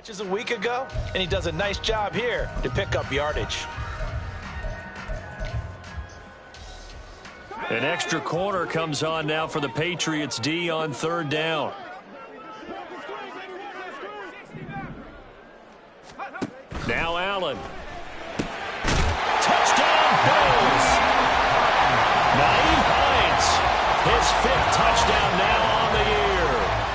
Matches a week ago, and he does a nice job here to pick up yardage. An extra corner comes on now for the Patriots D on 3rd down. Now Allen. Touchdown Bills. Naeem Hines, his 5th touchdown now on the year.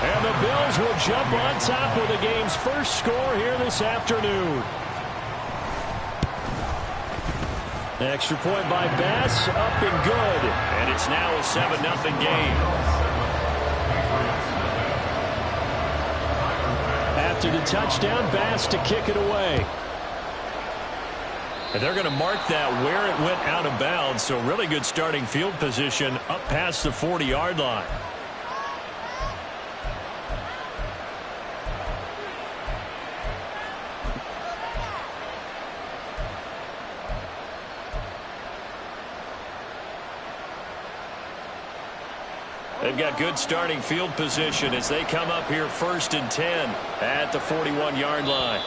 And the Bills will jump on top with the game's first score here this afternoon. Extra point by Bass, up and good. And it's now a 7-0 game. After the touchdown, Bass to kick it away. And they're going to mark that where it went out of bounds, so really good starting field position up past the 40-yard line. They've got good starting field position as they come up here 1st and 10 at the 41-yard line.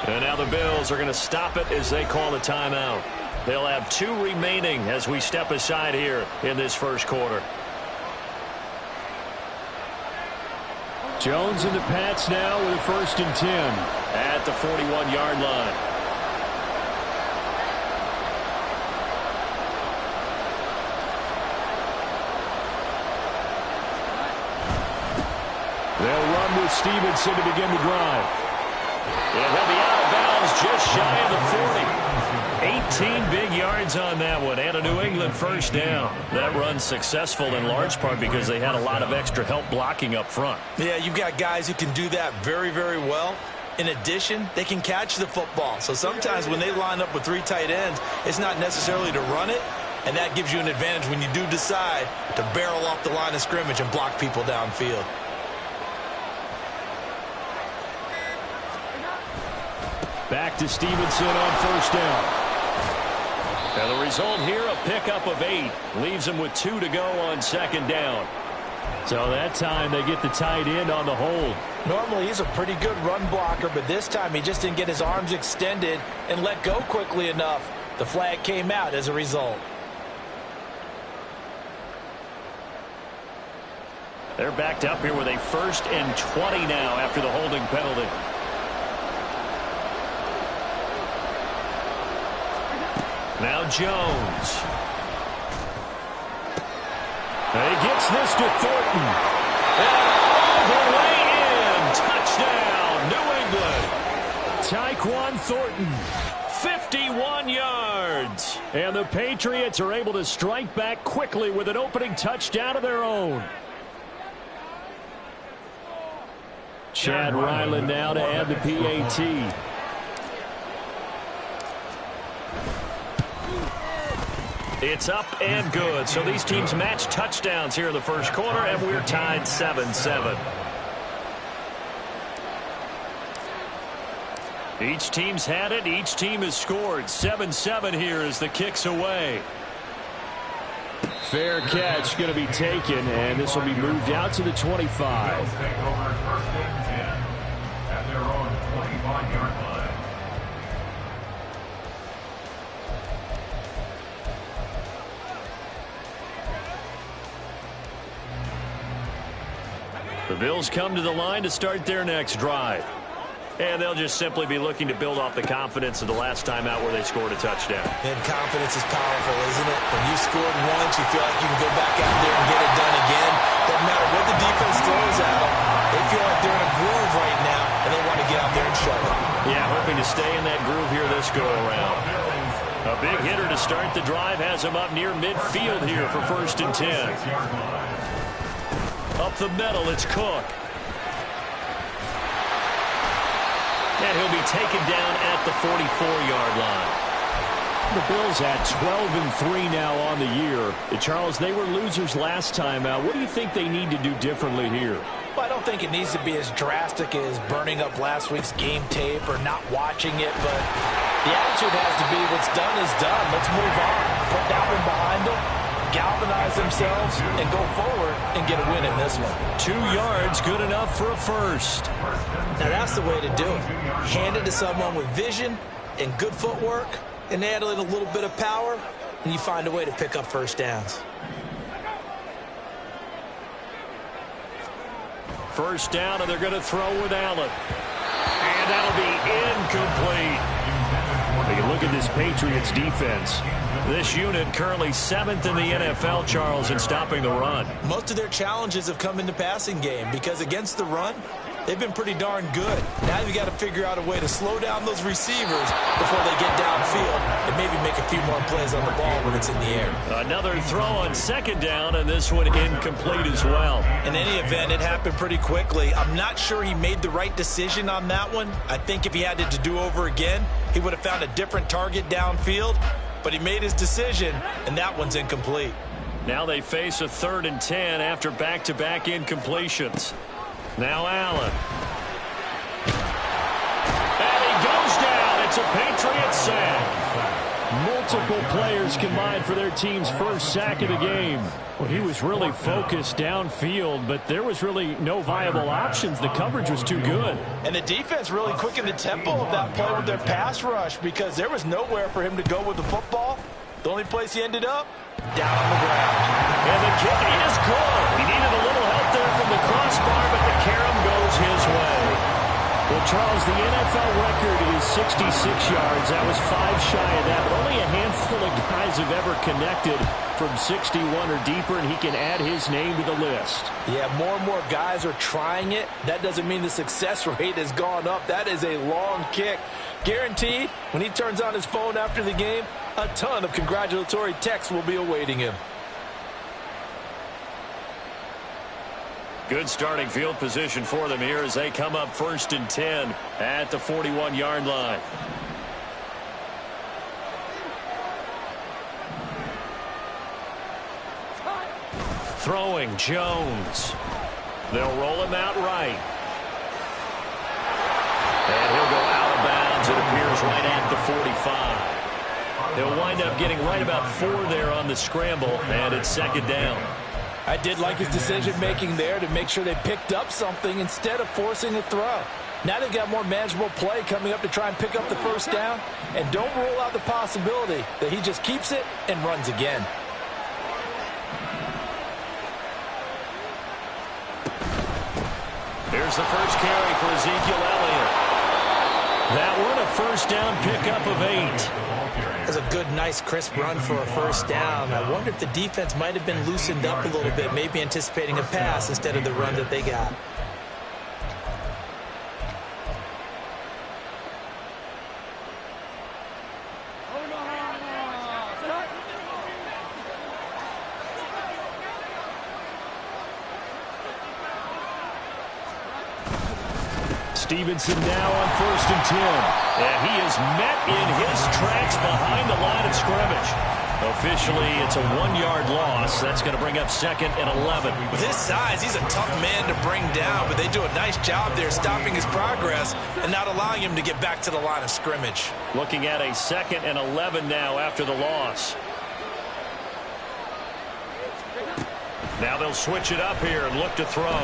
And now the Bills are going to stop it as they call a timeout. They'll have 2 remaining as we step aside here in this first quarter. Jones and the Pats now with a 1st and 10 at the 41-yard line. They'll run with Stevenson to begin the drive. And he'll be out of bounds just shy of the 40. 18 big yards on that one, and a New England 1st down. That run's successful in large part because they had a lot of extra help blocking up front. Yeah, you've got guys who can do that very, very well. In addition, they can catch the football. So sometimes when they line up with 3 tight ends, it's not necessarily to run it, and that gives you an advantage when you do decide to barrel off the line of scrimmage and block people downfield. Back to Stevenson on 1st down. And the result here, a pickup of 8. Leaves them with 2 to go on 2nd down. So that time they get the tight end on the hold. Normally he's a pretty good run blocker, but this time he just didn't get his arms extended and let go quickly enough. The flag came out as a result. They're backed up here with a 1st and 20 now after the holding penalty. Now Jones. And he gets this to Thornton. And all the way in. Touchdown, New England. Tyquan Thornton, 51 yards. And the Patriots are able to strike back quickly with an opening touchdown of their own. Chad Ryland now to add the PAT. It's up and good. So these teams match touchdowns here in the first quarter, and we're tied 7-7. Each team's had it. Each team has scored. 7-7 here as the kick's away. Fair catch going to be taken, and this will be moved out to the 25. At their own 25-yard line. The Bills come to the line to start their next drive. And they'll just simply be looking to build off the confidence of the last time out where they scored a touchdown. And confidence is powerful, isn't it? When you scored once, you feel like you can go back out there and get it done again. Doesn't matter what the defense throws at them. They feel like they're in a groove right now, and they want to get out there and show it. Yeah, hoping to stay in that groove here this go-around. A big hitter to start the drive has him up near midfield here for 1st and 10. Up the middle, it's Cook. And he'll be taken down at the 44-yard line. The Bills at 12-3 now on the year. Charles, they were losers last time out. What do you think they need to do differently here? Well, I don't think it needs to be as drastic as burning up last week's game tape or not watching it, but the attitude has to be what's done is done. Let's move on. Put that one behind them galvanize themselves and go forward and get a win in this one. 2 yards, good enough for a first. Now that's the way to do it. Hand it to someone with vision and good footwork, and add in a little bit of power, and you find a way to pick up first downs. First down, and they're going to throw with Allen. And that'll be incomplete. Take a look at this Patriots defense. This unit currently 7th in the NFL, Charles, in stopping the run. Most of their challenges have come in the passing game because against the run, they've been pretty darn good. Now you've got to figure out a way to slow down those receivers before they get downfield and maybe make a few more plays on the ball when it's in the air. Another throw on second down, and this one incomplete as well. In any event, it happened pretty quickly. I'm not sure he made the right decision on that one. I think if he had to do over again, he would have found a different target downfield, but he made his decision, and that one's incomplete. Now they face a 3rd and 10 after back-to-back incompletions. Now Allen. And he goes down. It's a Patriot sack. Multiple players combined for their team's first sack of the game. Well, he was really focused downfield, but there was really no viable options. The coverage was too good. And the defense really quickened the tempo of that play with their pass rush because there was nowhere for him to go with the football. The only place he ended up, down on the ground. And the kick is good. He needed a little help there from the crossbar, but the carom goes his way. Well, Charles, the NFL record is 66 yards. That was 5 shy of that, but only a handful of guys have ever connected from 61 or deeper, and he can add his name to the list. Yeah, more and more guys are trying it. That doesn't mean the success rate has gone up. That is a long kick. Guaranteed, when he turns on his phone after the game, a ton of congratulatory texts will be awaiting him. Good starting field position for them here as they come up 1st and 10 at the 41-yard line. Throwing Jones. They'll roll him out right. And he'll go out of bounds. It appears right at the 45. They'll wind up getting right about 4 there on the scramble, and it's 2nd down. I did like his decision-making there to make sure they picked up something instead of forcing a throw. Now they've got more manageable play coming up to try and pick up the first down, and don't rule out the possibility that he just keeps it and runs again. Here's the first carry for Ezekiel Elliott. That one a first down pickup of 8. That's a good, nice, crisp run for a first down. I wonder if the defense might have been loosened up a little bit, maybe anticipating a pass instead of the run that they got. Stevenson now on 1st and 10. And he is met in his tracks behind the line of scrimmage. Officially, it's a 1-yard loss. That's going to bring up 2nd and 11. With his size, he's a tough man to bring down, but they do a nice job there stopping his progress and not allowing him to get back to the line of scrimmage. Looking at a 2nd and 11 now after the loss. Now they'll switch it up here and look to throw.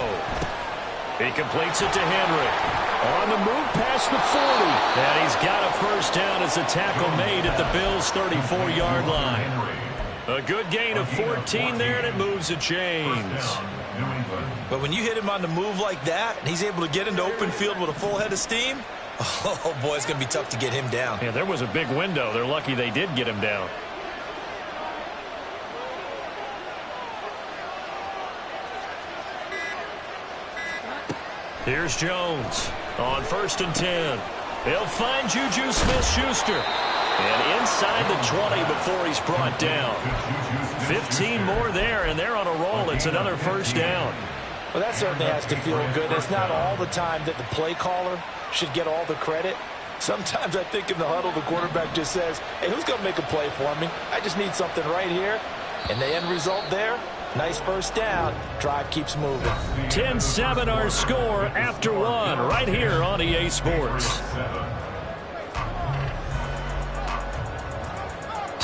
He completes it to Henry. On the move past the 40. And he's got a first down as a tackle made at the Bills' 34-yard line. A good gain of 14 there, and it moves the chains. But when you hit him on the move like that, and he's able to get into open field with a full head of steam, oh, boy, it's going to be tough to get him down. Yeah, there was a big window. They're lucky they did get him down. Here's Jones on 1st and 10. He'll find Juju Smith-Schuster. And inside the 20 before he's brought down. 15 more there, and they're on a roll. It's another first down. Well, that certainly has to feel good. It's not all the time that the play caller should get all the credit. Sometimes I think in the huddle, the quarterback just says, hey, who's going to make a play for me? I just need something right here. And the end result there, nice first down. Drive keeps moving. 10-7 our score after 1 right here on EA Sports.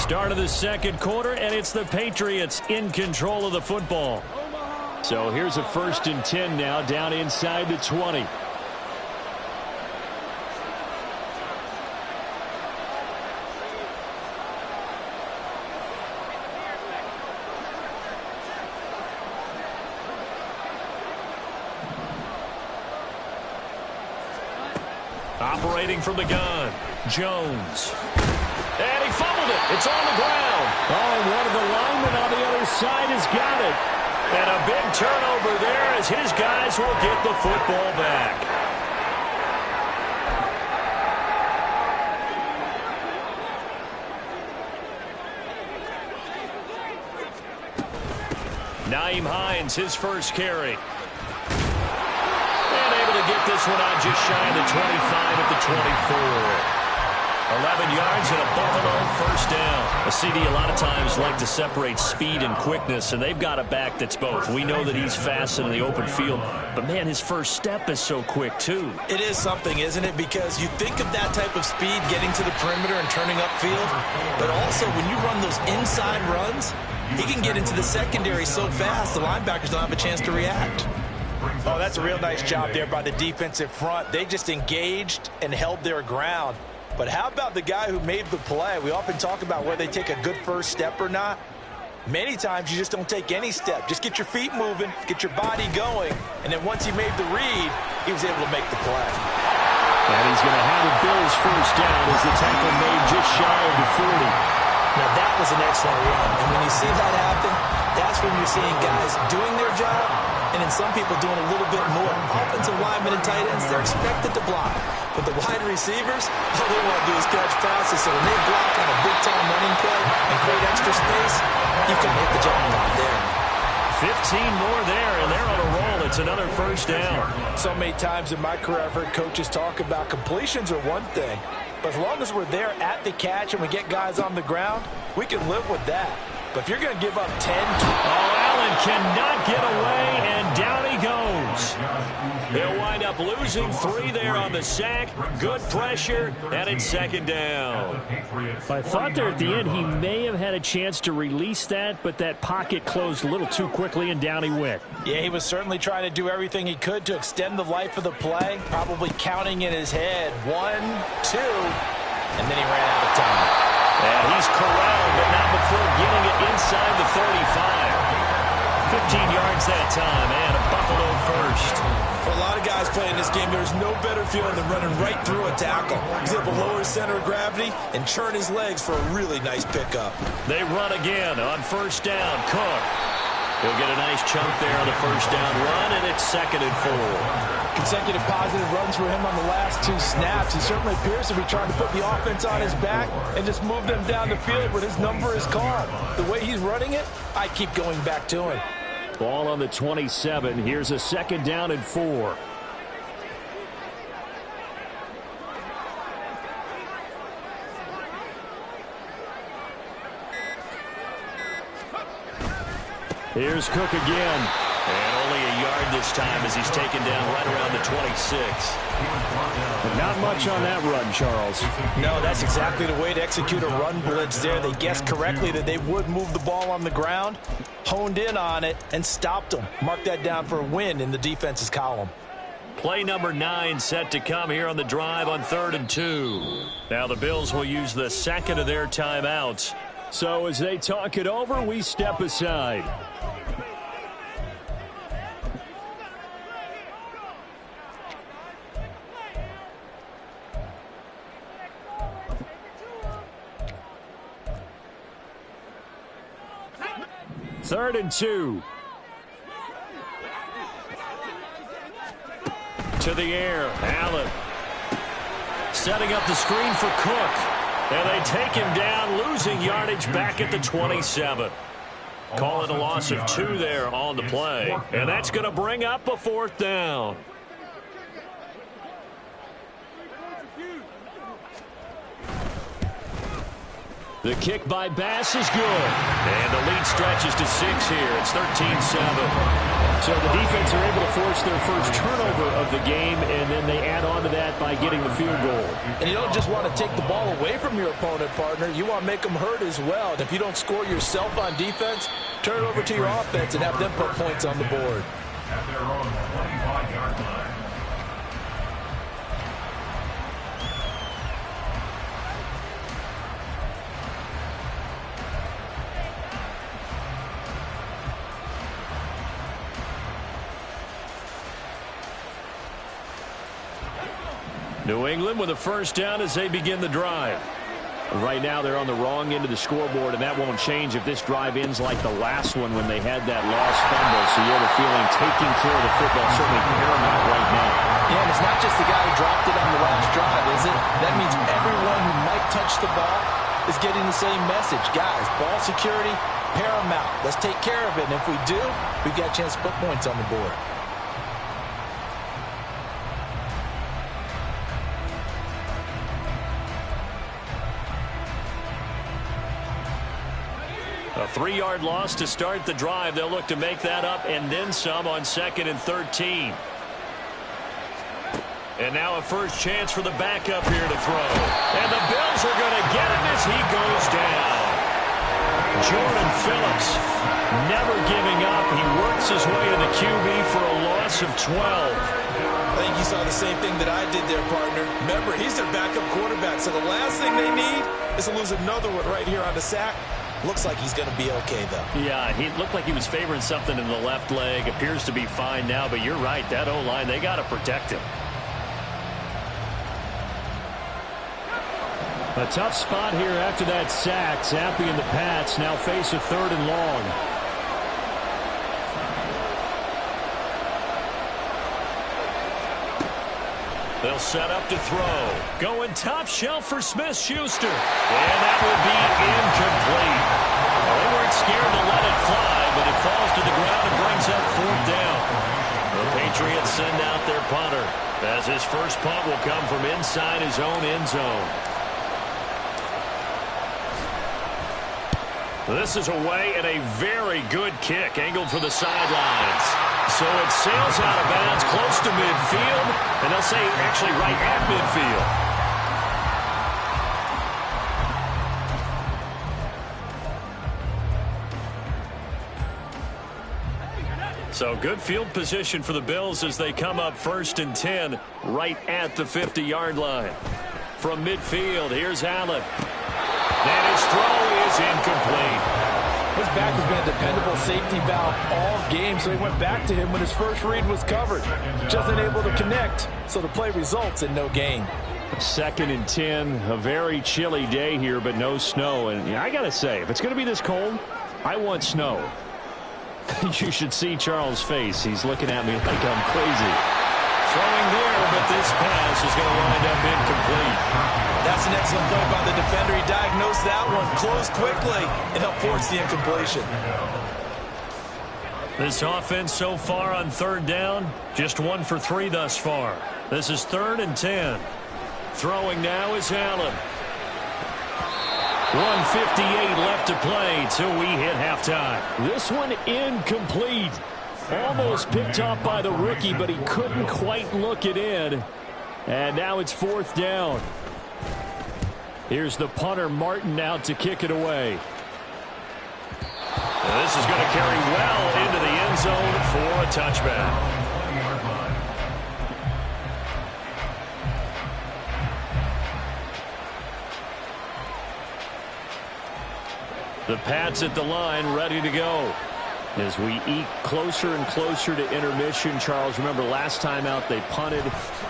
Start of the second quarter, and it's the Patriots in control of the football. So here's a 1st and 10 now, down inside the 20. Operating from the gun, Jones. And he fumbled it. It's on the ground. Oh, one of the linemen on the other side has got it. And a big turnover there as his guys will get the football back. Nyheim Hines, his first carry. Get this one out just shy of the 25 at the 24. 11 yards and a Buffalo first down. A CD a lot of times like to separate speed and quickness, and they've got a back that's both. We know that he's fast in the open field, but, man, his first step is so quick, too. It is something, isn't it? Because you think of that type of speed getting to the perimeter and turning upfield, but also when you run those inside runs, he can get into the secondary so fast the linebackers don't have a chance to react. Oh, that's a real nice job there by the defensive front. They just engaged and held their ground. But how about the guy who made the play? We often talk about whether they take a good first step or not. Many times you just don't take any step. Just get your feet moving, get your body going, and then once he made the read, he was able to make the play. And he's going to have a Bills first down as the tackle made just shy of the 40. Now that was an excellent run, and when you see that happen, that's when you're seeing guys doing their job, and then some people doing a little bit more. Offensive linemen and tight ends, they're expected to block. But the wide receivers, all they want to do is catch passes. So when they block on a big-time running play and create extra space, you can hit the jackpot there. 15 more there, and they're on a roll. It's another first down. So many times in my career, I've heard coaches talk about completions are one thing. But as long as we're there at the catch and we get guys on the ground, we can live with that. But if you're going to give up 10... Allen cannot get away, and down he goes. They'll wind up losing 3 there on the sack. Good pressure, and it's second down. I thought there at the end he may have had a chance to release that, but that pocket closed a little too quickly, and down he went. Yeah, he was certainly trying to do everything he could to extend the life of the play, probably counting in his head 1, 2, and then he ran out of time. And he's corralled, but not before getting it inside the 35. 15 yards that time, and a Buffalo first. For a lot of guys playing this game, there's no better feeling than running right through a tackle. He's able to lower his center of gravity and churn his legs for a really nice pickup. They run again on first down. Cook. He'll get a nice chunk there on the first down run, and it's 2nd and 4. Consecutive positive runs for him on the last 2 snaps. He certainly appears to be trying to put the offense on his back and just move them down the field when his number is called. The way he's running it, I keep going back to him. Ball on the 27. Here's a 2nd down and 4. Here's Cook again. And only a yard this time as he's taken down right around the 26. Not much on that run, Charles. No, that's exactly the way to execute a run blitz there. They guessed correctly that they would move the ball on the ground, honed in on it, and stopped them. Mark that down for a win in the defense's column. Play number 9 set to come here on the drive on 3rd and 2. Now the Bills will use the second of their timeouts. So as they talk it over, we step aside. Third and 2. To the air, Allen. Setting up the screen for Cook. And they take him down, losing yardage back at the 27. Call it a loss of 2 there on the play. And that's going to bring up a 4th down. The kick by Bass is good. And the lead stretches to 6 here. It's 13-7. So the defense are able to force their first turnover of the game, and then they add on to that by getting the field goal. And you don't just want to take the ball away from your opponent, partner. You want to make them hurt as well. And if you don't score yourself on defense, turn it over to your offense and have them put points on the board. At their own 25-yard line. New England with a first down as they begin the drive. Right now they're on the wrong end of the scoreboard, and that won't change if this drive ends like the last one when they had that lost fumble. So you have a feeling taking care of the football is certainly paramount right now. Yeah, and it's not just the guy who dropped it on the last drive, is it? That means everyone who might touch the ball is getting the same message. Guys, ball security, paramount. Let's take care of it. And if we do, we've got a chance to put points on the board. A 3-yard loss to start the drive. They'll look to make that up and then some on 2nd and 13. And now a first chance for the backup here to throw. And the Bills are going to get him as he goes down. Jordan Phillips never giving up. He works his way to the QB for a loss of 12. I think you saw the same thing that I did there, partner. Remember, he's their backup quarterback, so the last thing they need is to lose another one right here on the sack. Looks like he's going to be okay, though. Yeah, he looked like he was favoring something in the left leg. Appears to be fine now, but you're right. That O-line, they got to protect him. A tough spot here after that sack. Zappi and the Pats now face a 3rd and long. They'll set up to throw. Going top shelf for Smith-Schuster. And that will be incomplete. Well, they weren't scared to let it fly, but it falls to the ground and brings up 4th down. The Patriots send out their punter, as his first punt will come from inside his own end zone. This is away and a very good kick angled for the sidelines. So it sails out of bounds close to midfield, and they'll say actually right at midfield. So good field position for the Bills as they come up 1st and 10 right at the 50-yard line. From midfield, here's Allen. And his throw is incomplete. His back has been a dependable safety valve all game, so he went back to him when his first read was covered. Just unable to connect, so the play results in no gain. 2nd and 10, a very chilly day here, but no snow. And I got to say, if it's going to be this cold, I want snow. You should see Charles' face. He's looking at me like I'm crazy. Throwing there, but this pass is going to wind up incomplete. That's an excellent play by the defender. He diagnosed that one, closed quickly, and helped force the incompletion. This offense so far on 3rd down, just 1 for 3 thus far. This is 3rd and 10. Throwing now is Allen. 1:58 left to play till we hit halftime. This one incomplete. Almost picked off by the rookie, but he couldn't quite look it in. And now it's 4th down. Here's the punter, Martin, out to kick it away. And this is going to carry well into the end zone for a touchback. The Pats at the line, ready to go. As we eat closer and closer to intermission, Charles, remember last time out they punted.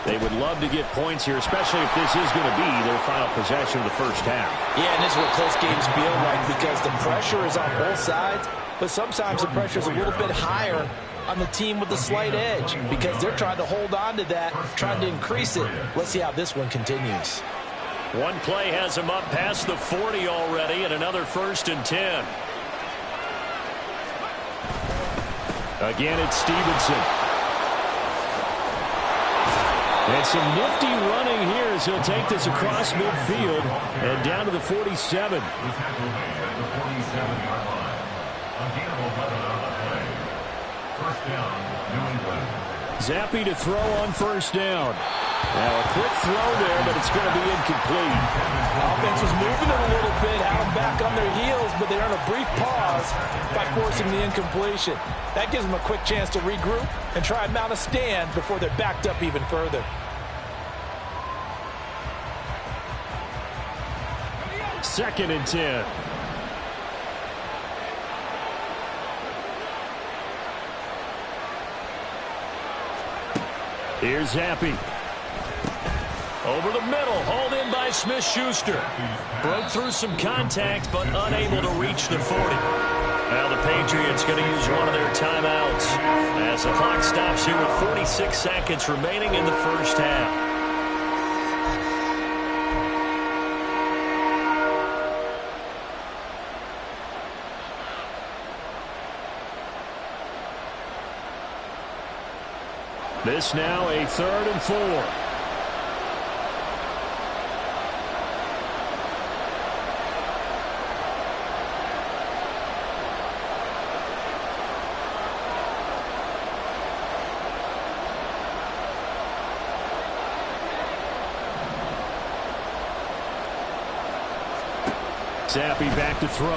They would love to get points here, especially if this is going to be their final possession of the first half. Yeah, and this is what close games feel like because the pressure is on both sides, but sometimes the pressure is a little bit higher on the team with the slight edge because they're trying to hold on to that, trying to increase it. Let's see how this one continues. One play has him up past the 40 already, and another 1st and 10. Again, it's Stevenson. And some nifty running here as he'll take this across midfield and down to the 47. First down, New England. Zappy to throw on first down. Now a quick throw there, but it's going to be incomplete. Offense was moving it a little bit, had them back on their heels, but they earned a brief pause by forcing the incompletion. That gives them a quick chance to regroup and try and mount a stand before they're backed up even further. Second and 10. Here's Zappy. Over the middle, hauled in by Smith-Schuster. Broke through some contact, but unable to reach the 40. Now the Patriots going to use one of their timeouts as the clock stops here with 46 seconds remaining in the first half. This now a 3rd and 4. Zappy back to throw.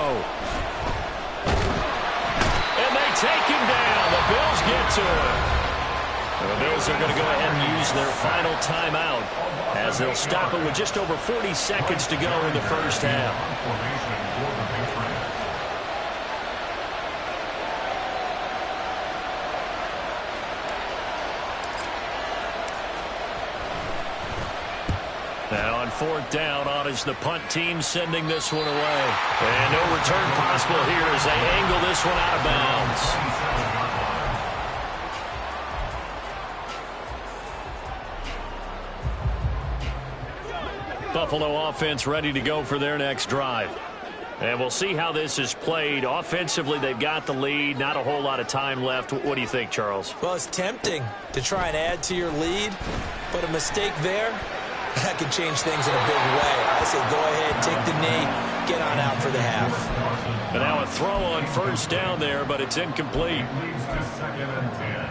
And they take him down. The Bills get to him. The Bills are going to go ahead and use their final timeout as they'll stop it with just over 40 seconds to go in the first half. Now on 4th down, on is the punt team sending this one away. And no return possible here as they angle this one out of bounds. Buffalo offense ready to go for their next drive. And we'll see how this is played. Offensively, they've got the lead. Not a whole lot of time left. What do you think, Charles? Well, it's tempting to try and add to your lead, but a mistake there, that could change things in a big way. I say go ahead, take the knee, get on out for the half. And now a throw on first down there, but it's incomplete. Leads to 2nd and 10.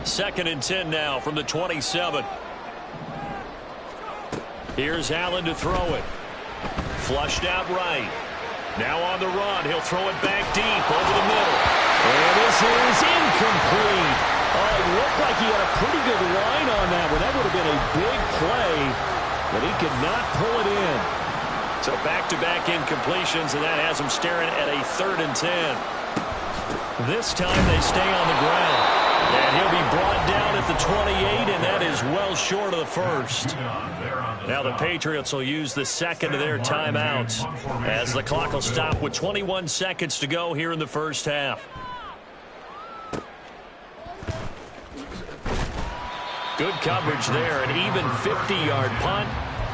Second and 10 now from the 27. Here's Allen to throw it. Flushed out right. Now on the run. He'll throw it back deep over the middle. And this is incomplete. Oh, it looked like he had a pretty good line on that one. That would have been a big play, but he could not pull it in. So back-to-back incompletions, and that has him staring at a 3rd and 10. This time they stay on the ground. And he'll be brought down at the 28, and that is well short of the first. Now the Patriots will use the second of their timeouts as the clock will stop with 21 seconds to go here in the first half. Good coverage there. An even 50-yard punt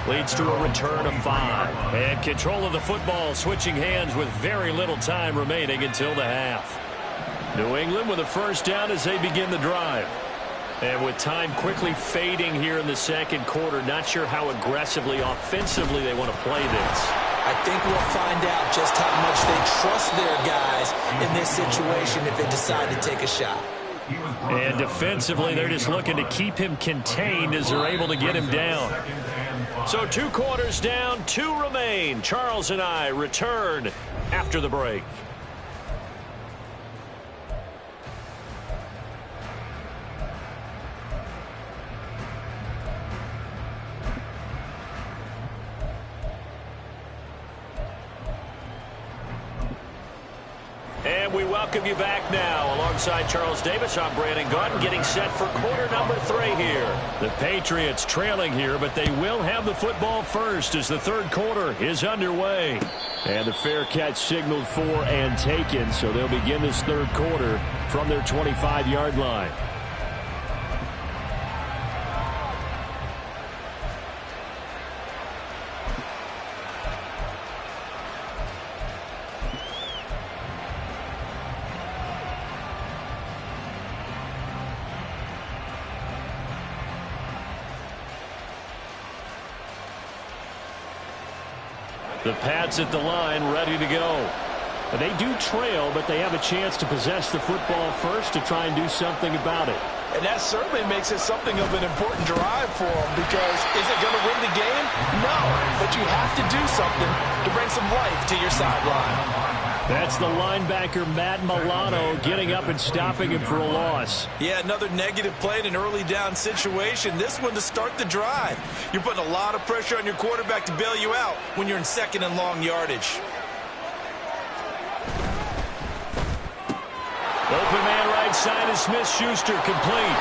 leads to a return of 5. And control of the football switching hands with very little time remaining until the half. New England with a first down as they begin the drive. And with time quickly fading here in the second quarter, not sure how aggressively, offensively they want to play this. I think we'll find out just how much they trust their guys in this situation if they decide to take a shot. And defensively, they're just looking to keep him contained as they're able to get him down. So 2 quarters down, 2 remain. Charles and I return after the break. And we welcome you back now. Alongside Charles Davis, I'm Brandon Gaudin, getting set for quarter number 3 here. The Patriots trailing here, but they will have the football first as the third quarter is underway. And the fair catch signaled for and taken, so they'll begin this third quarter from their 25-yard line. The Pats at the line, ready to go. They do trail, but they have a chance to possess the football first to try and do something about it. And that certainly makes it something of an important drive for them, because is it going to win the game? No, but you have to do something to bring some life to your sideline. That's the linebacker, Matt Milano, getting up and stopping him for a loss. Yeah, another negative play in an early down situation. This one to start the drive. You're putting a lot of pressure on your quarterback to bail you out when you're in second and long yardage. Open man right side is Smith-Schuster, complete.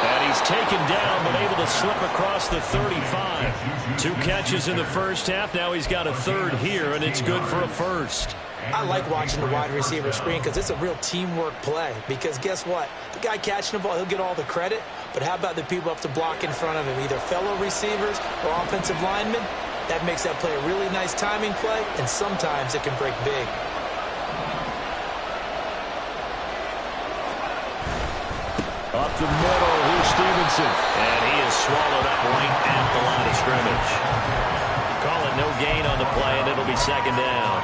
And he's taken down, but able to slip across the 35. 2 catches in the first half. Now he's got a third here, and it's good for a first. I like watching the wide receiver screen because it's a real teamwork play. Because guess what? The guy catching the ball, he'll get all the credit. But how about the people up to block in front of him, either fellow receivers or offensive linemen? That makes that play a really nice timing play, and sometimes it can break big. Up the middle, here's Stevenson. And he is swallowed up right at the line of scrimmage. Call it no gain on the play, and it'll be second down.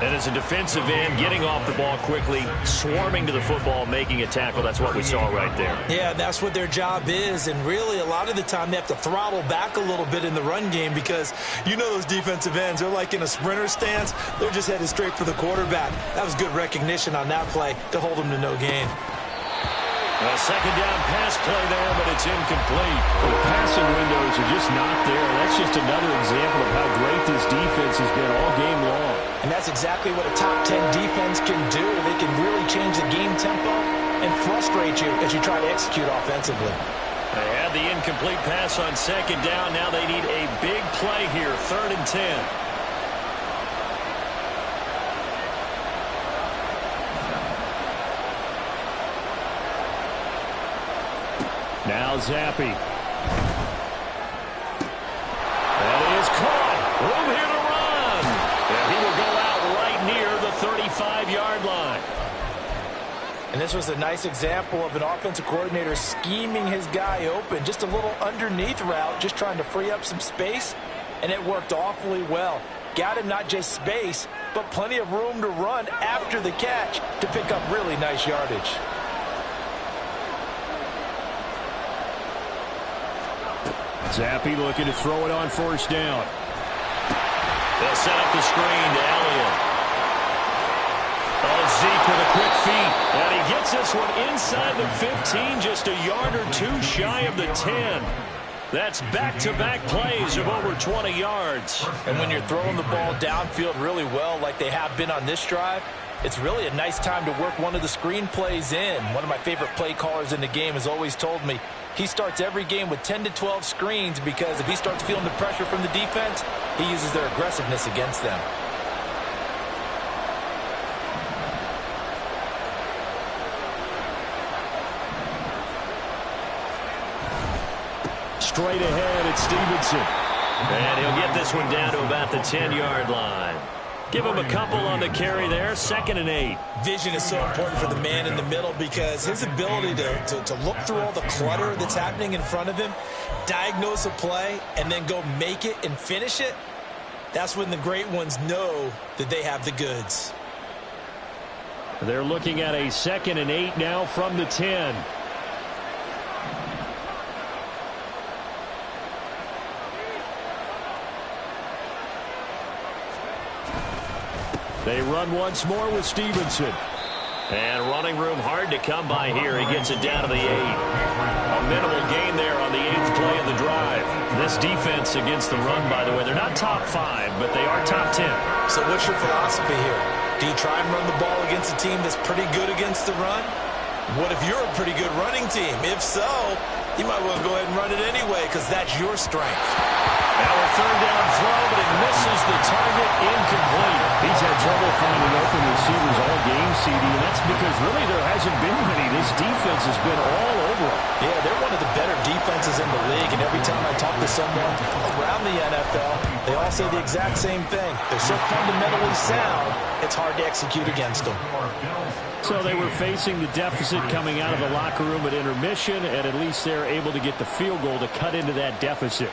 And as a defensive end, getting off the ball quickly, swarming to the football, making a tackle. That's what we saw right there. Yeah, that's what their job is. And really, a lot of the time, they have to throttle back a little bit in the run game because you know those defensive ends, they're like in a sprinter stance. They're just headed straight for the quarterback. That was good recognition on that play to hold them to no gain. A second down pass play there, but it's incomplete. The passing windows are just not there. That's just another example of how great this defense has been all game long. And that's exactly what a top 10 defense can do. They can really change the game tempo and frustrate you as you try to execute offensively. They had the incomplete pass on second down. Now they need a big play here, 3rd and 10. Now Zappi. That is caught. Room here to run. And he will go out right near the 35-yard line. And this was a nice example of an offensive coordinator scheming his guy open. Just a little underneath route, just trying to free up some space. And it worked awfully well. Got him not just space, but plenty of room to run after the catch to pick up really nice yardage. Zappi looking to throw it on 1st down. They'll set up the screen to Elliott. Oh, Zeke with a quick feed. And he gets this one inside the 15, just a yard or 2 shy of the 10. That's back-to-back plays of over 20 yards. And when you're throwing the ball downfield really well like they have been on this drive, it's really a nice time to work one of the screen plays in. One of my favorite play callers in the game has always told me he starts every game with 10 to 12 screens because if he starts feeling the pressure from the defense, he uses their aggressiveness against them. Straight ahead, it's Stevenson. And he'll get this one down to about the 10-yard line. Give him a couple on the carry there, 2nd and 8. Vision is so important for the man in the middle because his ability to look through all the clutter that's happening in front of him, diagnose a play, and then go make it and finish it, that's when the great ones know that they have the goods. They're looking at a 2nd and 8 now from the 10. They run once more with Stevenson. And running room hard to come by here. He gets it down to the 8. A minimal gain there on the 8th play of the drive. This defense against the run, by the way, they're not top 5, but they are top 10. So what's your philosophy here? Do you try and run the ball against a team that's pretty good against the run? What if you're a pretty good running team? If so, you might well go ahead and run it anyway because that's your strength. Now a 3rd down throw, but it misses the target, incomplete. He's had trouble finding open receivers all game, CD, and that's because really there hasn't been many. This defense has been all over him. Yeah, they're one of the better defenses in the league, and every time I talk to someone around the NFL, they all say the exact same thing. They're so fundamentally sound, it's hard to execute against them. So they were facing the deficit coming out of the locker room at intermission, and at least they're able to get the field goal to cut into that deficit.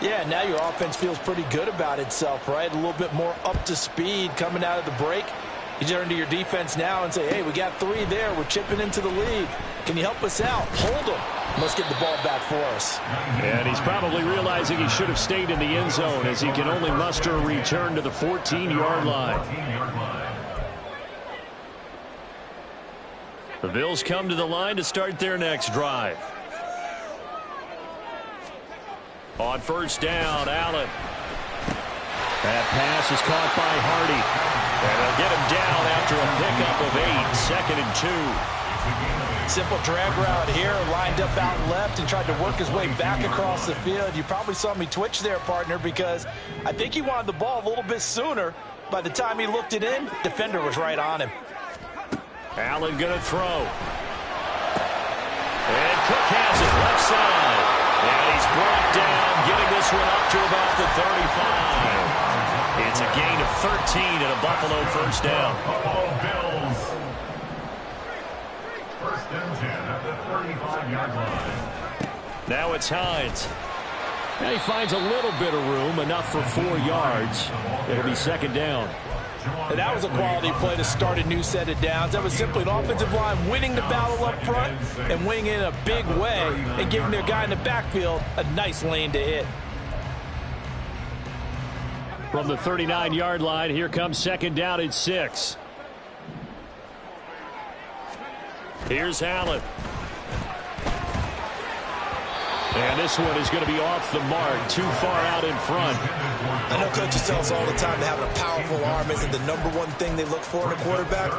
Yeah, now your offense feels pretty good about itself, right? A little bit more up to speed coming out of the break. You turn to your defense now and say, hey, we got 3 there. We're chipping into the lead. Can you help us out? Hold them. Let's get the ball back for us. And he's probably realizing he should have stayed in the end zone as he can only muster a return to the 14-yard line. The Bills come to the line to start their next drive. On first down, Allen. That pass is caught by Hardy. And they'll get him down after a pickup of 8, 2nd and 2. Simple drag route here, lined up out left and tried to work his way back across the field. You probably saw me twitch there, partner, because I think he wanted the ball a little bit sooner. By the time he looked it in, defender was right on him. Allen going to throw. And Cook has it left side. And he's brought down, getting this one up to about the 35. It's a gain of 13 and a Buffalo first down. Buffalo Bills. First and 10 at the 35-yard line. Now it's Hines. Now he finds a little bit of room, enough for 4 yards. It'll be second down. And that was a quality play to start a new set of downs. That was simply an offensive line winning the battle up front and winning in a big way and giving their guy in the backfield a nice lane to hit. From the 39-yard line, here comes second down and 6. Here's Allen. And this one is going to be off the mark, too far out in front. I know coaches tell us all the time that having a powerful arm isn't the #1 thing they look for in a quarterback.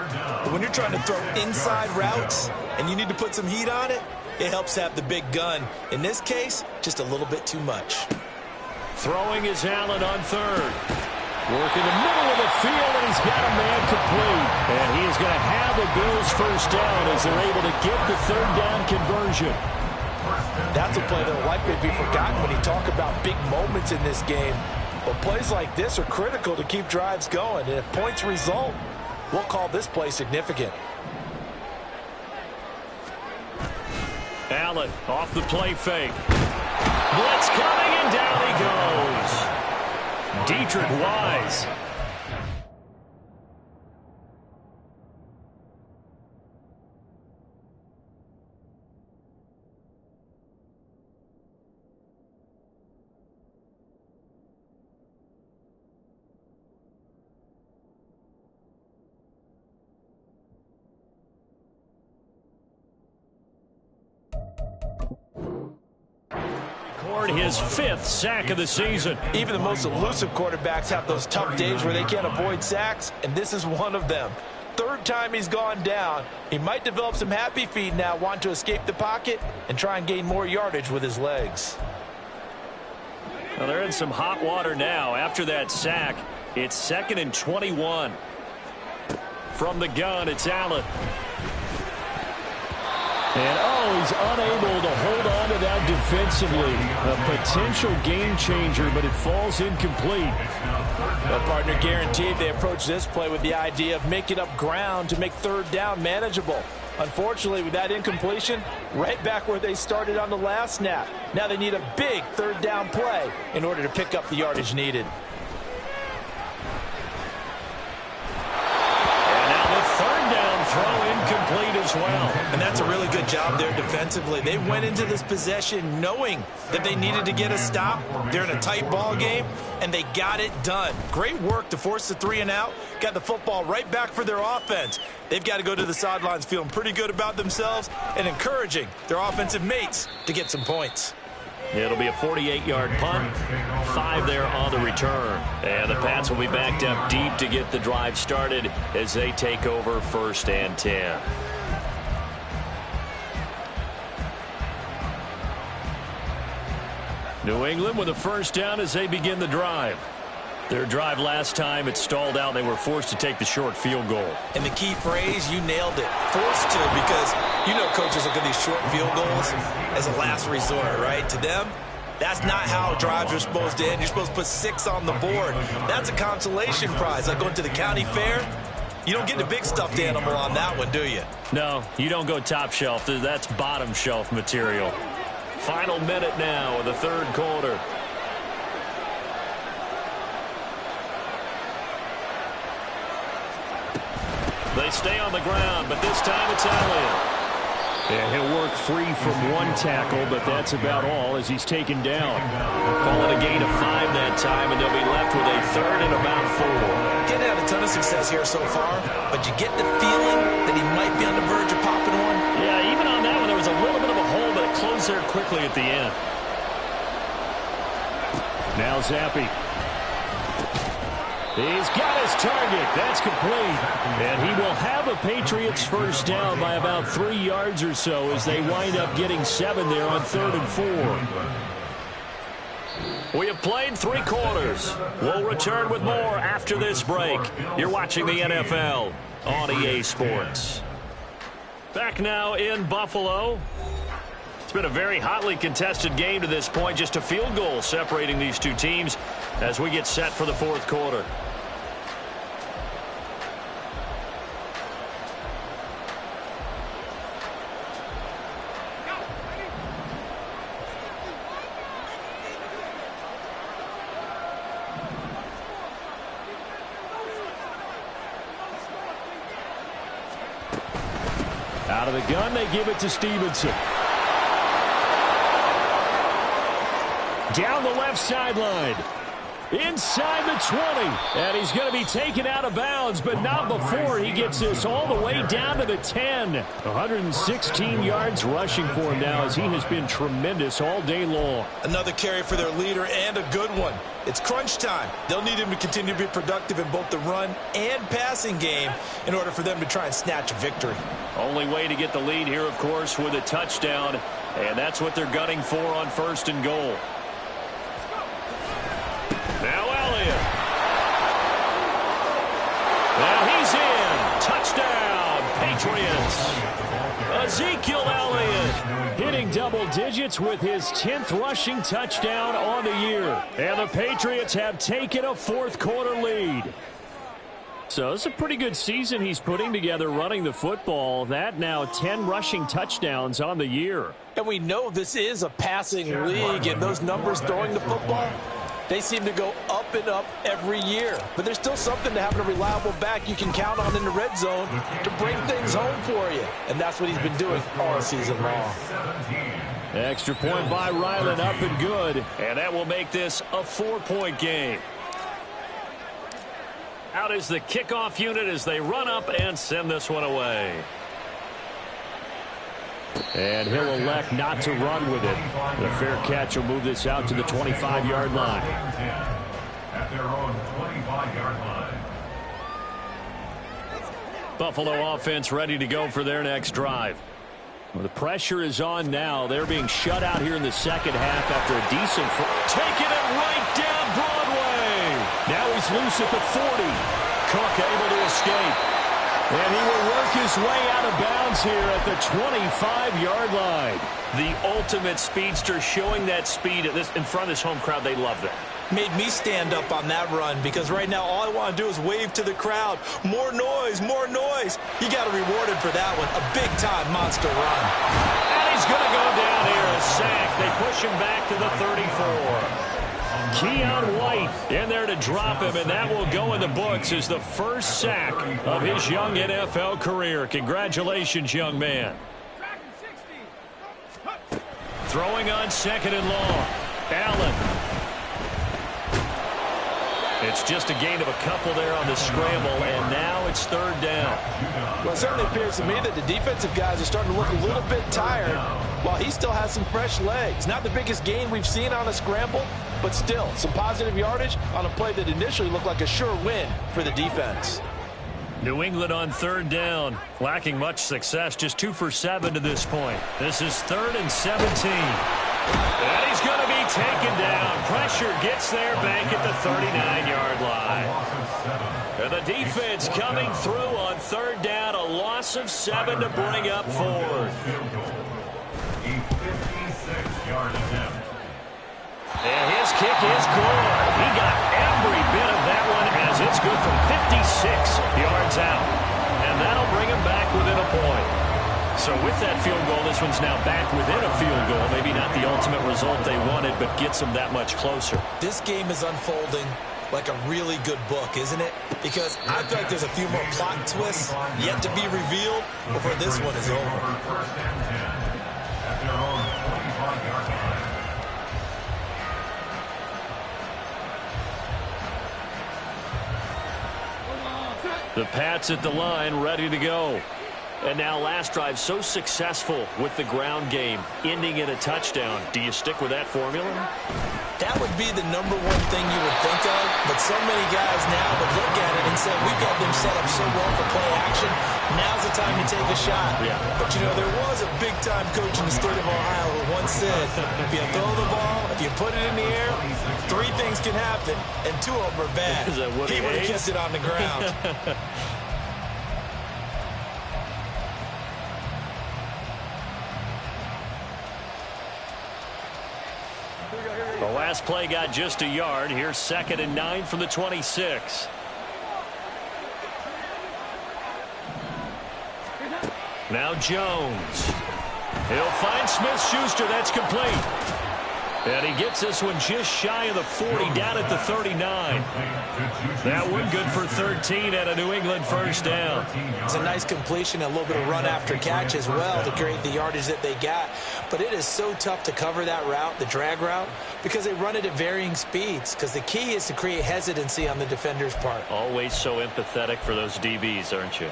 But when you're trying to throw inside routes and you need to put some heat on it, it helps have the big gun. In this case, just a little bit too much. Throwing is Allen on third. Work in the middle of the field, and he's got a man complete. And he is going to have the Bills first down as they're able to get the third down conversion. That's a play that will likely be forgotten when you talk about big moments in this game. But plays like this are critical to keep drives going. And if points result, we'll call this play significant. Allen off the play fake. Blitz coming, and down he goes. Dietrich Wise. His 5th sack of the season. Even the most elusive quarterbacks have those tough days where they can't avoid sacks, and this is one of them. 3rd time he's gone down. He might develop some happy feet now, want to escape the pocket and try and gain more yardage with his legs. Well, they're in some hot water now. After that sack, it's 2nd and 21. From the gun, it's Allen. And, he's unable to hold on to that defensively. A potential game changer, but it falls incomplete. Well, partner, guaranteed they approach this play with the idea of making up ground to make third down manageable. Unfortunately, with that incompletion, right back where they started on the last snap. Now they need a big third down play in order to pick up the yardage needed. Throw incomplete as well. And that's a really good job there defensively. They went into this possession knowing that they needed to get a stop. They're in a tight ball game, and they got it done. Great work to force the 3 and out. Got the football right back for their offense. They've got to go to the sidelines feeling pretty good about themselves and encouraging their offensive mates to get some points. It'll be a 48-yard punt, 5 there on the return. And the Pats will be backed up deep to get the drive started as they take over 1st and 10. New England with a first down as they begin the drive. Their drive last time, it stalled out. They were forced to take the short field goal. And the key phrase, you nailed it. Forced to, because you know coaches look at these short field goals as a last resort, right? To them, that's not how drives are supposed to end. You're supposed to put 6 on the board. That's a consolation prize. Like going to the county fair, you don't get the big stuffed animal on that one, do you? No, you don't go top shelf. That's bottom shelf material. Final minute now of the 3rd quarter. They stay on the ground, but this time it's Elliott. And he'll work free from one tackle, but that's about all as he's taken down. Call it a gain of 5 that time, and they'll be left with a 3rd and about 4. Getting had a ton of success here so far, but you get the feeling that he might be on the verge of popping one. Yeah, even on that one, there was a little bit of a hole, but it closed there quickly at the end. Now Zappi. He's got his target. That's complete. And he will have a Patriots first down by about 3 yards or so as they wind up getting 7 there on 3rd and 4. We have played 3 quarters. We'll return with more after this break. You're watching the NFL on EA Sports. Back now in Buffalo. It's been a very hotly contested game to this point. Just a field goal separating these two teams as we get set for the 4th quarter. Out of the gun, they give it to Stevenson. Down the left sideline. Inside the 20. And he's going to be taken out of bounds, but not before he gets this all the way down to the 10. 116 yards rushing for him now as he has been tremendous all day long. Another carry for their leader and a good one. It's crunch time. They'll need him to continue to be productive in both the run and passing game in order for them to try and snatch a victory. Only way to get the lead here, of course, with a touchdown. And that's what they're gunning for on 1st and goal. Now Elliott. Now he's in. Touchdown, Patriots. Ezekiel Elliott hitting double digits with his 10th rushing touchdown on the year. And the Patriots have taken a 4th quarter lead. So it's a pretty good season he's putting together running the football. That now 10 rushing touchdowns on the year. And we know this is a passing league, and those numbers throwing the football, they seem to go up and up every year. But there's still something to having a reliable back you can count on in the red zone to bring things home for you. And that's what he's been doing all season long. Extra point by Ryland, up and good. And that will make this a 4-point game. Out is the kickoff unit as they run up and send this one away. And he'll elect not to run with it. The fair catch will move this out to the 25-yard line. At their own 25-yard line. Buffalo offense ready to go for their next drive. Well, the pressure is on now. They're being shut out here in the second half after a decent... Taking it right down Broadway. Now he's loose at the 40. Cook able to escape. And he will work his way out of bounds here at the 25-yard line. The ultimate speedster, showing that speed in front of this home crowd. They love that. Made me stand up on that run because right now all I want to do is wave to the crowd. More noise, more noise. You got to reward him for that one. A big-time monster run. And he's going to go down here, a sack. They push him back to the 34. Keon White in there to drop him, and that will go in the books as the first sack of his young NFL career. Congratulations, young man. Throwing on 2nd and long. Allen. It's just a gain of a couple there on the scramble, and now it's 3rd down. Well, it certainly appears to me that the defensive guys are starting to look a little bit tired while he still has some fresh legs. Not the biggest gain we've seen on a scramble, but still some positive yardage on a play that initially looked like a sure win for the defense. New England on 3rd down, lacking much success, just 2 for 7 to this point. This is 3rd and 17. And he's going to be taken down. Pressure gets there back at the 39-yard line. And the defense coming through on 3rd down, a loss of 7 to bring up 4th. A 56-yard attempt. And his kick is good. He got every bit of that one as it's good from 56 yards out. And that'll bring him back within a point. So with that field goal, this one's now back within a field goal. Maybe not the ultimate result they wanted, but gets them that much closer. This game is unfolding like a really good book, isn't it? Because I feel like there's a few more plot twists yet to be revealed before this one is over. First and 10 at their own 25-yard line. The Pats at the line, ready to go. And now last drive so successful with the ground game, ending in a touchdown. Do you stick with that formula? That would be the number one thing you would think of, but so many guys now would look at it and say, we've got them set up so well for play action. Now's the time to take a shot. Yeah. But, you know, there was a big-time coach in the state of Ohio who once said, if you throw the ball, if you put it in the air, 3 things can happen, and 2 of them are bad. Is that what he would have kept it on the ground. The last play got just a yard. Here's 2nd and 9 from the 26. Now Jones. He'll find Smith-Schuster. That's complete. And he gets this one just shy of the 40, down at the 39. That one good for 13 and a New England first down. It's a nice completion, a little bit of run after catch as well to create the yardage that they got. But it is so tough to cover that route, the drag route, because they run it at varying speeds. Because the key is to create hesitancy on the defender's part. Always so empathetic for those DBs, aren't you?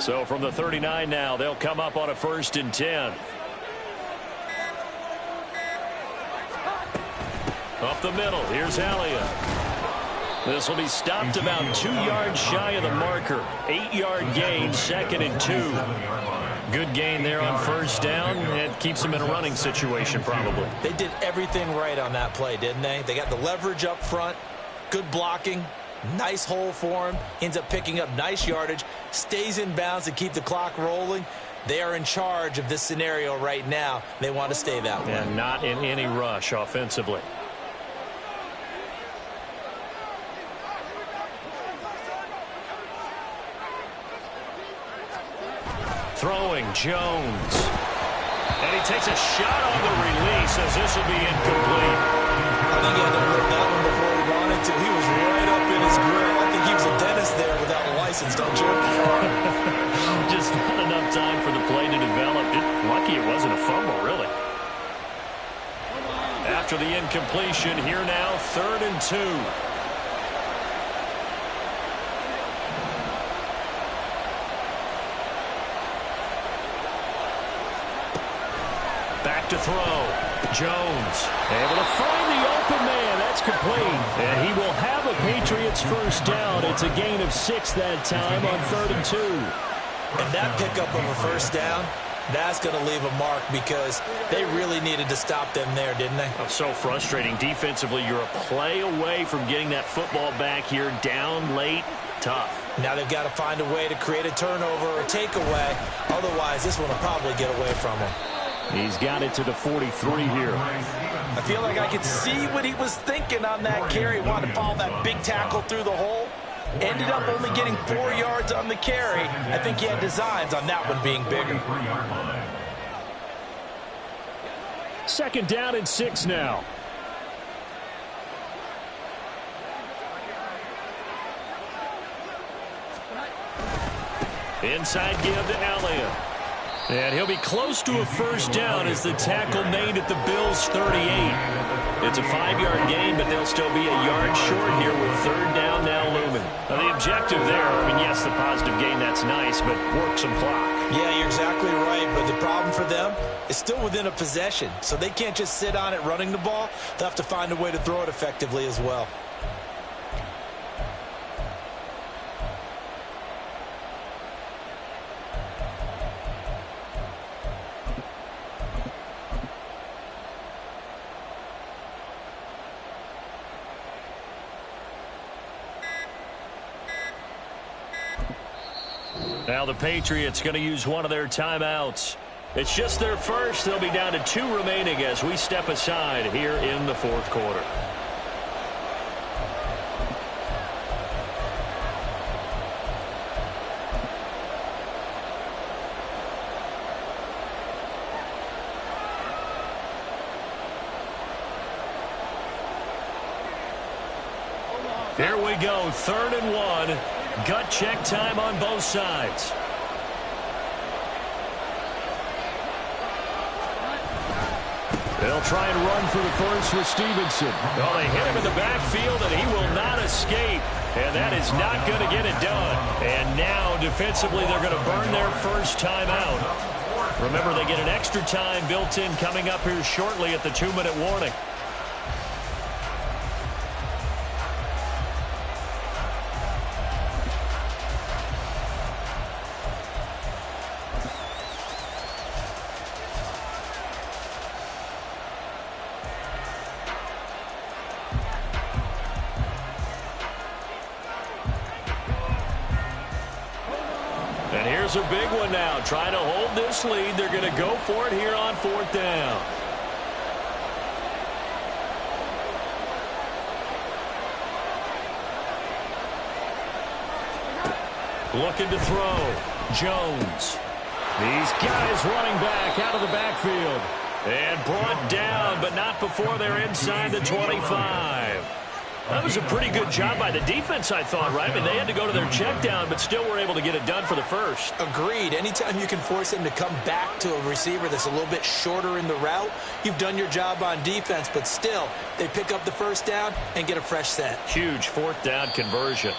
So from the 39 now, they'll come up on a 1st and 10. Up the middle, here's Elliott. This will be stopped about 2 yards shy of the marker. 8-yard gain, 2nd and 2. Good gain there on 1st down. It keeps them in a running situation probably. They did everything right on that play, didn't they? They got the leverage up front, good blocking. Nice hole for him. Ends up picking up nice yardage. Stays in bounds to keep the clock rolling. They are in charge of this scenario right now. They want to stay that way. And not in any rush offensively. Throwing Jones. And he takes a shot on the release as this will be incomplete. I think he had to hold that one before he wanted to. He was right up in his grill. I think he was a dentist there without a license, don't you? Just not enough time for the play to develop. Just lucky it wasn't a fumble, really. After the incompletion, here now, 3rd and 2. Back to throw. Jones able to find the open man. That's complete. And he will have a Patriots first down. It's a gain of 6 that time on 3rd and 2. And that pickup of a first down, that's going to leave a mark because they really needed to stop them there, didn't they? Oh, so frustrating. Defensively, you're a play away from getting that football back here down late. Tough. Now they've got to find a way to create a turnover or takeaway. Otherwise, this one will probably get away from them. He's got it to the 43 here. I feel like I could see what he was thinking on that carry. Wanted to follow that big tackle through the hole. Ended up only getting 4 yards on the carry. I think he had designs on that one being bigger. 2nd down and 6 now. Inside give to Elliott. And he'll be close to a first down as the tackle made at the Bills' 38. It's a 5-yard gain, but they'll still be a yard short here with 3rd down now looming. Now the objective there, I mean, yes, the positive gain, that's nice, but work some clock. Yeah, you're exactly right, but the problem for them is still within a possession, so they can't just sit on it running the ball. They'll have to find a way to throw it effectively as well. Now the Patriots going to use one of their timeouts. It's just their first. They'll be down to 2 remaining as we step aside here in the 4th quarter. Here we go, 3rd and 1. Gut check time on both sides. They'll try and run for the first with Stevenson. Well, they hit him in the backfield, and he will not escape. And that is not going to get it done. And now, defensively, they're going to burn their first time out. Remember, they get an extra time built in coming up here shortly at the 2-minute warning. And here's a big one now. Trying to hold this lead. They're going to go for it here on 4th down. Looking to throw. Jones. These guys running back out of the backfield. And brought down, but not before they're inside the 25. That was a pretty good job by the defense, I thought, right? I mean, they had to go to their check down, but still were able to get it done for the first. Agreed. Anytime you can force them to come back to a receiver that's a little bit shorter in the route, you've done your job on defense, but still, they pick up the first down and get a fresh set. Huge 4th down conversion.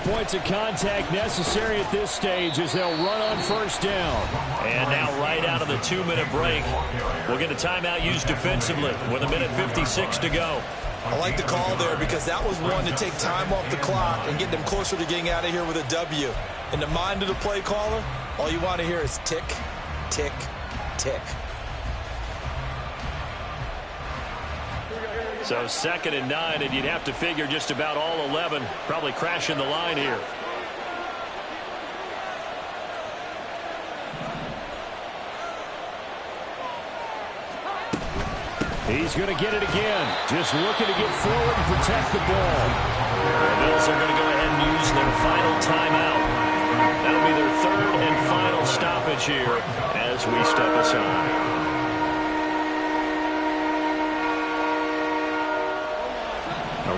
Points of contact necessary at this stage as they'll run on first down. And now right out of the 2-minute break, we'll get a timeout used defensively with 1:56 to go. I like the call there because that was one to take time off the clock and get them closer to getting out of here with a W. In the mind of the play caller, all you want to hear is tick, tick, tick. So 2nd and 9, and you'd have to figure just about all 11 probably crashing the line here. He's going to get it again. Just looking to get forward and protect the ball. The Bills are going to go ahead and use their final timeout. That'll be their 3rd and final stoppage here as we step aside.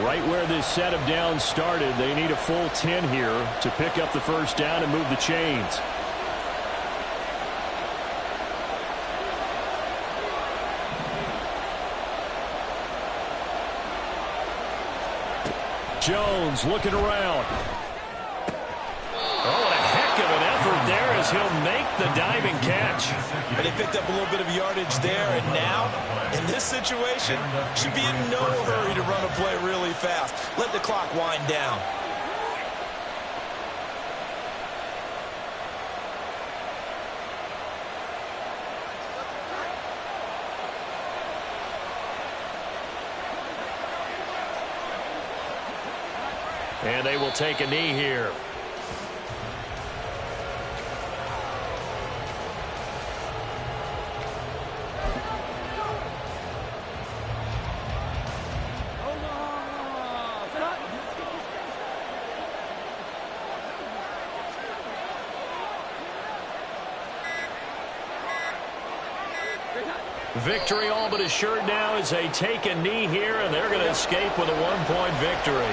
Right where this set of downs started, they need a full 10 here to pick up the first down and move the chains. Jones looking around. Oh, what a heck of an effort there as he'll make the diving catch. And they picked up a little bit of yardage there, and now, in this situation, should be in no hurry to run a play really fast. Let the clock wind down. And they will take a knee here. Victory all but assured now as they take a knee here, and they're going to escape with a 1-point victory.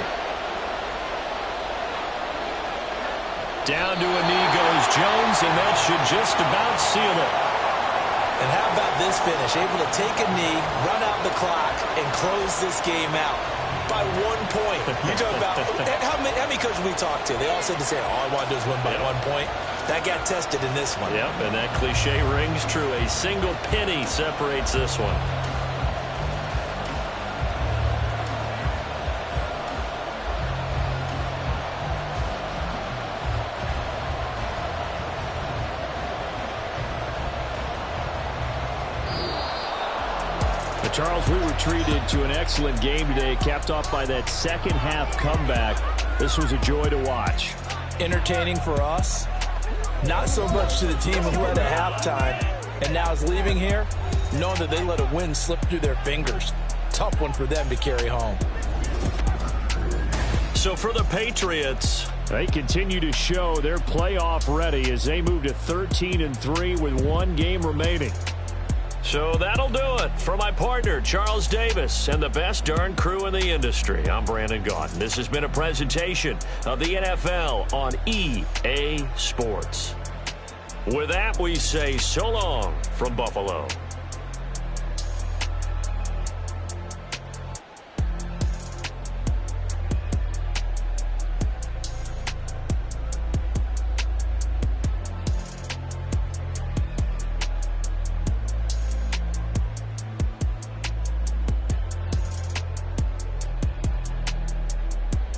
Down to a knee goes Jones, and that should just about seal it. And how about this finish? Able to take a knee, run out the clock, and close this game out by 1 point. You talk about how many coaches we talked to? They all said the same. All I want to do is win by 1 point. That got tested in this one. Yep, and that cliche rings true. A single penny separates this one. Charles, we were treated to an excellent game today, capped off by that second half comeback. This was a joy to watch. Entertaining for us, not so much to the team who led at halftime and now is leaving here, knowing that they let a win slip through their fingers. Tough one for them to carry home. So for the Patriots, they continue to show they're playoff ready as they move to 13-3 with one game remaining. So that'll do it. For my partner, Charles Davis, and the best darn crew in the industry, I'm Brandon Gaudin. This has been a presentation of the NFL on EA Sports. With that, we say so long from Buffalo.